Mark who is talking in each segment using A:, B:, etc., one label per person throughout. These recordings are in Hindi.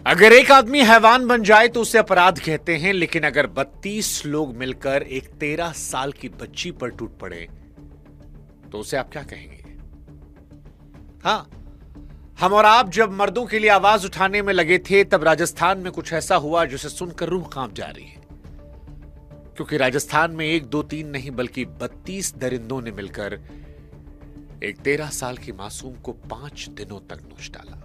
A: अगर एक आदमी हैवान बन जाए तो उसे अपराध कहते हैं, लेकिन अगर 32 लोग मिलकर एक 13 साल की बच्ची पर टूट पड़े तो उसे आप क्या कहेंगे? हां, हम और आप जब मर्दों के लिए आवाज उठाने में लगे थे तब राजस्थान में कुछ ऐसा हुआ जिसे सुनकर रूह कांप जा रही है, क्योंकि राजस्थान में 1 2 3 नहीं बल्कि 32 दरिंदों ने मिलकर एक 13 साल की मासूम को 5 दिनों तक नोच डाला।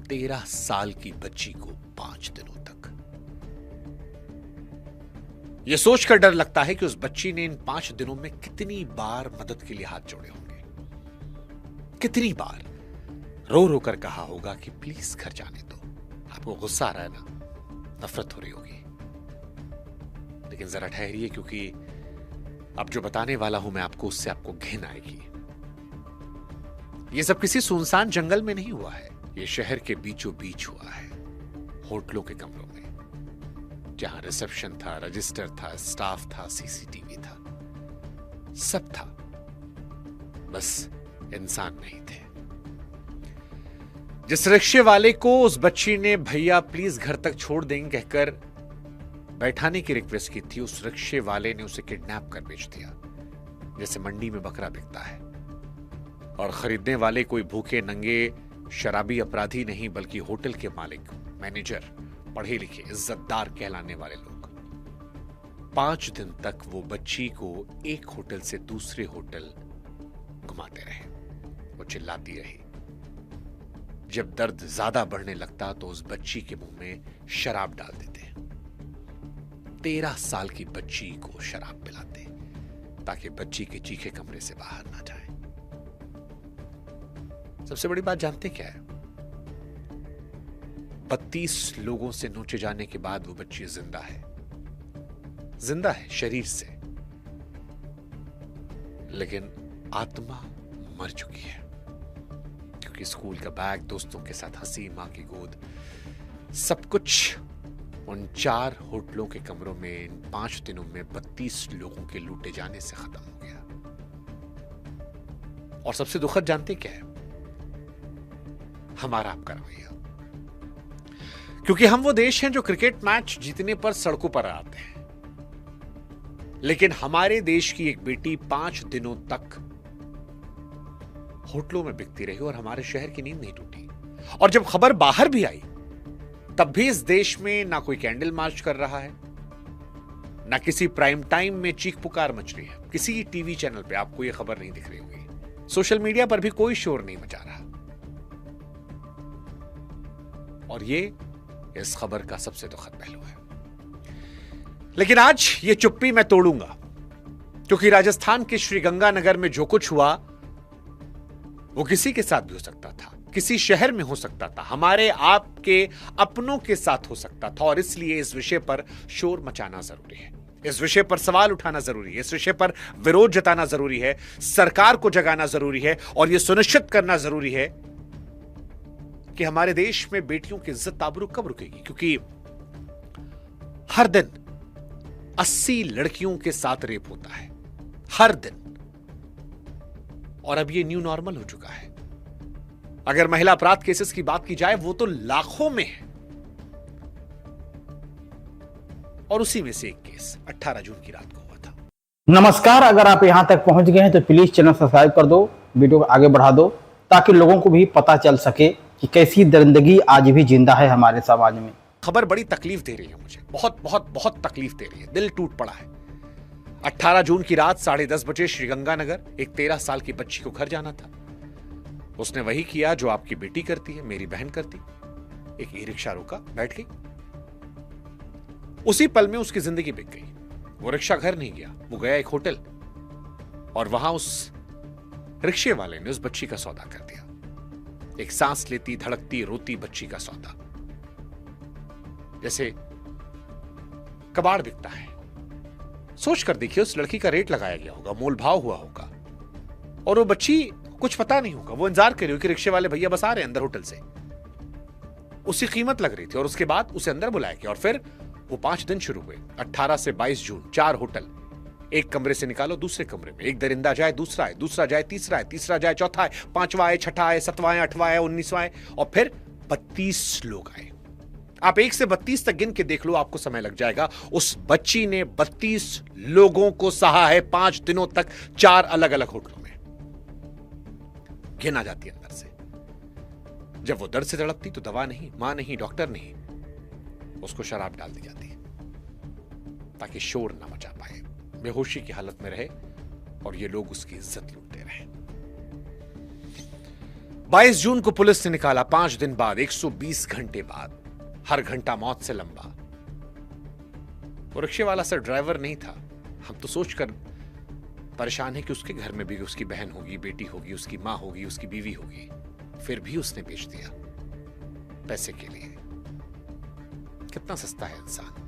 A: 13 साल की बच्ची को 5 दिनों तक। यह सोचकर डर लगता है कि उस बच्ची ने इन 5 दिनों में कितनी बार मदद के लिए हाथ जोड़े होंगे, कितनी बार रो रो कर कहा होगा कि प्लीज घर जाने दो। आपको गुस्सा आ रहा है ना, नफरत हो रही होगी, लेकिन जरा ठहरिए, क्योंकि अब जो बताने वाला हूं मैं आपको, उससे आपको घिन आएगी। यह सब किसी सुनसान जंगल में नहीं हुआ है, यह शहर के बीचों बीच हुआ है, होटलों के कमरों में, जहां रिसेप्शन था, रजिस्टर था, स्टाफ था, सीसीटीवी था, सब था, बस इंसान नहीं थे। जिस रिक्शे वाले को उस बच्ची ने भैया प्लीज घर तक छोड़ देंगे कहकर बैठाने की रिक्वेस्ट की थी, उस रिक्शे वाले ने उसे किडनैप कर बेच दिया, जैसे मंडी में बकरा बिकता है। और खरीदने वाले कोई भूखे नंगे शराबी अपराधी नहीं, बल्कि होटल के मालिक, मैनेजर, पढ़े लिखे, इज्जतदार कहलाने वाले लोग। 5 दिन तक वो बच्ची को एक होटल से दूसरे होटल घुमाते रहे, वो चिल्लाती रही। जब दर्द ज्यादा बढ़ने लगता तो उस बच्ची के मुंह में शराब डाल देते। 13 साल की बच्ची को शराब पिलाते ताकि बच्ची के चीखे कमरे से बाहर ना जाए। सबसे बड़ी बात जानते क्या है? 32 लोगों से नोचे जाने के बाद वो बच्ची जिंदा है, जिंदा है शरीर से, लेकिन आत्मा मर चुकी है, क्योंकि स्कूल का बैग, दोस्तों के साथ हंसी, मां की गोद, सब कुछ उन 4 होटलों के कमरों में इन 5 दिनों में 32 लोगों के लूटे जाने से खत्म हो गया। और सबसे दुखद जानते क्या है? हमारा आपका रवैया, क्योंकि हम वो देश हैं जो क्रिकेट मैच जीतने पर सड़कों पर आते हैं, लेकिन हमारे देश की एक बेटी 5 दिनों तक होटलों में बिकती रही और हमारे शहर की नींद नहीं टूटी। और जब खबर बाहर भी आई तब भी इस देश में ना कोई कैंडल मार्च कर रहा है, ना किसी प्राइम टाइम में चीख पुकार मच रही है, किसी टीवी चैनल पे आपको यह खबर नहीं दिख रही होगी, सोशल मीडिया पर भी कोई शोर नहीं मचा रहा। और ये इस खबर का सबसे दुखद पहलू है। लेकिन आज ये चुप्पी मैं तोड़ूंगा, क्योंकि राजस्थान के श्रीगंगानगर में जो कुछ हुआ वो किसी के साथ भी हो सकता था, किसी शहर में हो सकता था, हमारे आपके अपनों के साथ हो सकता था। और इसलिए इस विषय पर शोर मचाना जरूरी है, इस विषय पर सवाल उठाना जरूरी है, इस विषय पर विरोध जताना जरूरी है, सरकार को जगाना जरूरी है, और यह सुनिश्चित करना जरूरी है कि हमारे देश में बेटियों की इज्जत आबरू कब रुकेगी। क्योंकि हर दिन 80 लड़कियों के साथ रेप होता है, हर दिन, और अब ये न्यू नॉर्मल हो चुका है। अगर महिला अपराध केसेस की बात की जाए वो तो लाखों में है, और उसी में से एक केस 18 जून की रात को हुआ था।
B: नमस्कार, अगर आप यहां तक पहुंच गए हैं तो प्लीज चैनल सब्सक्राइब कर दो, वीडियो को आगे बढ़ा दो, ताकि लोगों को भी पता चल सके कि कैसी दरिंदगी आज भी जिंदा है हमारे समाज में।
A: खबर बड़ी तकलीफ दे रही है मुझे, बहुत बहुत बहुत तकलीफ दे रही है, दिल टूट पड़ा है। 18 जून की रात 10:30 बजे श्रीगंगानगर एक 13 साल की बच्ची को घर जाना था। उसने वही किया जो आपकी बेटी करती है, मेरी बहन करती। एक ई रिक्शा रोका, बैठ गई, उसी पल में उसकी जिंदगी बिक गई। वो रिक्शा घर नहीं गया, वो गया एक होटल, और वहां उस रिक्शे वाले ने उस बच्ची का सौदा कर दिया। एक सांस लेती, धड़कती, रोती बच्ची का सौदा, जैसे कबाड़ बिकता है। सोच कर देखिए, उस लड़की का रेट लगाया गया होगा, मोल भाव हुआ होगा, और वो बच्ची कुछ पता नहीं होगा, वो इंतजार कर रही हो कि रिक्शे वाले भैया बस आ रहे हैं अंदर होटल से। उसी कीमत लग रही थी, और उसके बाद उसे अंदर बुलाया गया, और फिर वो 5 दिन शुरू हुए। 18 से 22 जून 4 होटल, एक कमरे से निकालो दूसरे कमरे में, एक दरिंदा जाए, दूसरा आए, दूसरा जाए, तीसरा आए, तीसरा जाए, चौथा आए, 5वां आए, 6ठा आए, 7वां आए, 8वां आए, 19वां आए, और फिर 32 लोग आए। आप 1 से 32 तक गिन के देख लो, आपको समय लग जाएगा। उस बच्ची ने 32 लोगों को सहा है 5 दिनों तक 4 अलग अलग होटलों में। घिन आ जाती है अंदर से। जब वो दर्द से तड़पती तो दवा नहीं, मां नहीं, डॉक्टर नहीं, उसको शराब डाल दी जाती है ताकि शोर ना मचा पाए, बेहोशी की हालत में रहे और ये लोग उसकी इज्जत लूटते रहे। 22 जून को पुलिस ने निकाला, 5 दिन बाद, 120 घंटे बाद, हर घंटा मौत से लंबा। वो रिक्शे वाला सर ड्राइवर नहीं था। हम तो सोचकर परेशान है कि उसके घर में भी उसकी बहन होगी, बेटी होगी, उसकी मां होगी, उसकी बीवी होगी, फिर भी उसने बेच दिया पैसे के लिए। कितना सस्ता है इंसान।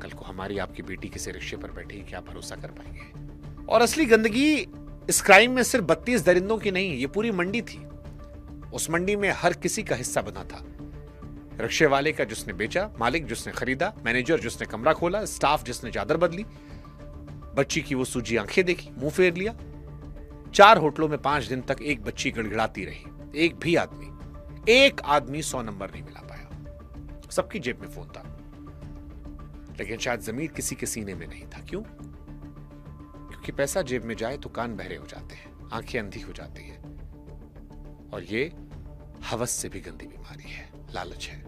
A: कल को हमारी आपकी बेटी किसी रिक्शे पर बैठी, क्या भरोसा कर पाएंगे। और असली गंदगी इस क्राइम में सिर्फ 32 दरिंदों की नहीं, ये पूरी मंडी थी। उस मंडी में हर किसी का हिस्सा बना था। रिक्शे वाले का जिसने बेचा, मालिक जिसने खरीदा, मैनेजर जिसने कमरा खोला, स्टाफ जिसने चादर बदली, बच्ची की वो सूजी आंखें देखी, मुंह फेर लिया। 4 होटलों में 5 दिन तक एक बच्ची गड़गड़ाती रही। एक आदमी 100 नंबर नहीं मिला पाया। सबकी जेब में फोन था, लेकिन शायद जमीर किसी के सीने में नहीं था। क्यों? क्योंकि पैसा जेब में जाए तो कान बहरे हो जाते हैं, आंखें अंधी हो जाती हैं, और ये हवस से भी गंदी बीमारी है, लालच है।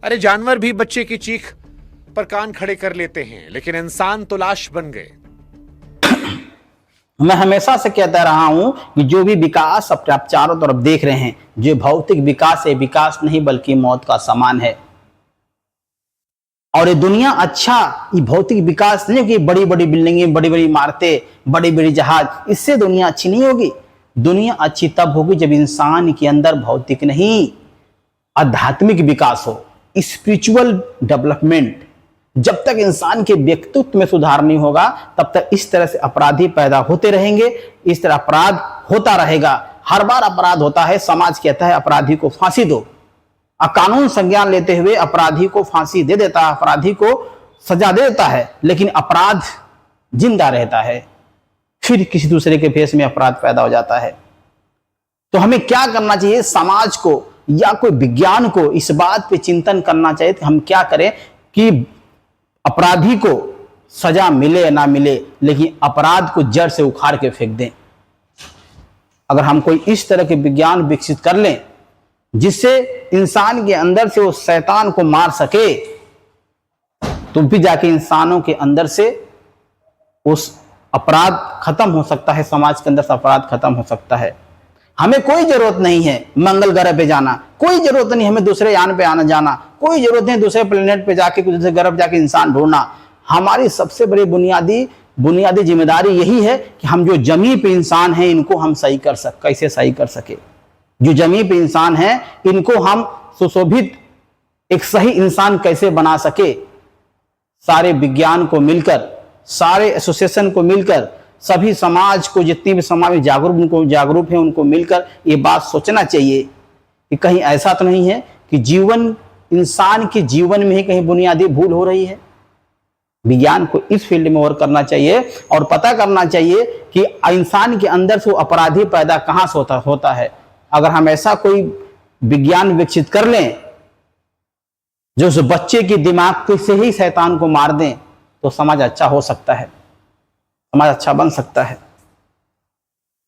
A: अरे जानवर भी बच्चे की चीख पर कान खड़े कर लेते हैं, लेकिन इंसान तो लाश बन गए।
B: मैं हमेशा से कहता रहा हूं कि जो भी विकास अब आप चारों तरफ देख रहे हैं, जो भौतिक विकास है, विकास नहीं बल्कि मौत का समान है। और ये दुनिया अच्छा, ये भौतिक विकास नहीं कि बड़ी बड़ी बिल्डिंगें, बड़ी बड़ी इमारतें, बड़ी बड़ी जहाज, इससे दुनिया अच्छी नहीं होगी। दुनिया अच्छी तब होगी जब इंसान के अंदर भौतिक नहीं, आध्यात्मिक विकास हो, स्पिरिचुअल डेवलपमेंट। जब तक इंसान के व्यक्तित्व में सुधार नहीं होगा, तब तक इस तरह से अपराधी पैदा होते रहेंगे, इस तरह अपराध होता रहेगा। हर बार अपराध होता है, समाज कहता है अपराधी को फांसी दो, कानून संज्ञान लेते हुए अपराधी को फांसी दे देता है, अपराधी को सजा दे देता है, लेकिन अपराध जिंदा रहता है, फिर किसी दूसरे के भेष में अपराध पैदा हो जाता है। तो हमें क्या करना चाहिए? समाज को या कोई विज्ञान को इस बात पे चिंतन करना चाहिए कि हम क्या करें कि अपराधी को सजा मिले या ना मिले, लेकिन अपराध को जड़ से उखाड़ के फेंक दें। अगर हम कोई इस तरह के विज्ञान विकसित कर लें जिससे इंसान के अंदर से वो शैतान को मार सके, तो भी जाके इंसानों के अंदर से उस अपराध खत्म हो सकता है, समाज के अंदर से अपराध खत्म हो सकता है। हमें कोई जरूरत नहीं है मंगल ग्रह पे जाना, कोई जरूरत नहीं हमें दूसरे यान पे आना जाना, कोई जरूरत नहीं दूसरे प्लेनेट पे जाके दूसरे ग्रह पे जाके इंसान ढूंढना। हमारी सबसे बड़ी बुनियादी जिम्मेदारी यही है कि हम जो जमीन पे इंसान हैं इनको हम कैसे सही कर सके। जो जमीन पे इंसान हैं इनको हम सुशोभित एक सही इंसान कैसे बना सके। सारे विज्ञान को मिलकर, सारे एसोसिएशन को मिलकर, सभी समाज को, जितनी भी समाज में जागरूक है उनको मिलकर ये बात सोचना चाहिए कि कहीं ऐसा तो नहीं है कि इंसान के जीवन में ही कहीं बुनियादी भूल हो रही है। विज्ञान को इस फील्ड में और करना चाहिए और पता करना चाहिए कि इंसान के अंदर से अपराधी पैदा कहां से होता है। अगर हम ऐसा कोई विज्ञान विकसित कर लें जो उस बच्चे के दिमाग से ही शैतान को मार दें, तो समाज अच्छा हो सकता है, समाज अच्छा बन सकता है।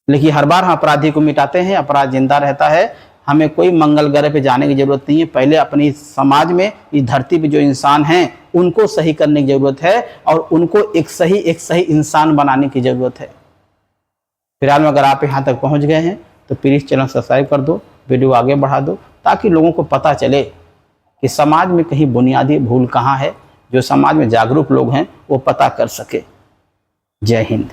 B: लेकिन हर बार हम अपराधी को मिटाते हैं, अपराध जिंदा रहता है। हमें कोई मंगल ग्रह पे जाने की जरूरत नहीं है। पहले अपनी समाज में, इस धरती पे जो इंसान हैं उनको सही करने की जरूरत है और उनको एक सही इंसान बनाने की जरूरत है। फिलहाल में अगर आप यहाँ तक पहुँच गए हैं तो प्लीज चैनल सब्सक्राइब कर दो, वीडियो आगे बढ़ा दो, ताकि लोगों को पता चले कि समाज में कहीं बुनियादी भूल कहाँ है। जो समाज में जागरूक लोग हैं वो पता कर सके। जय हिंद।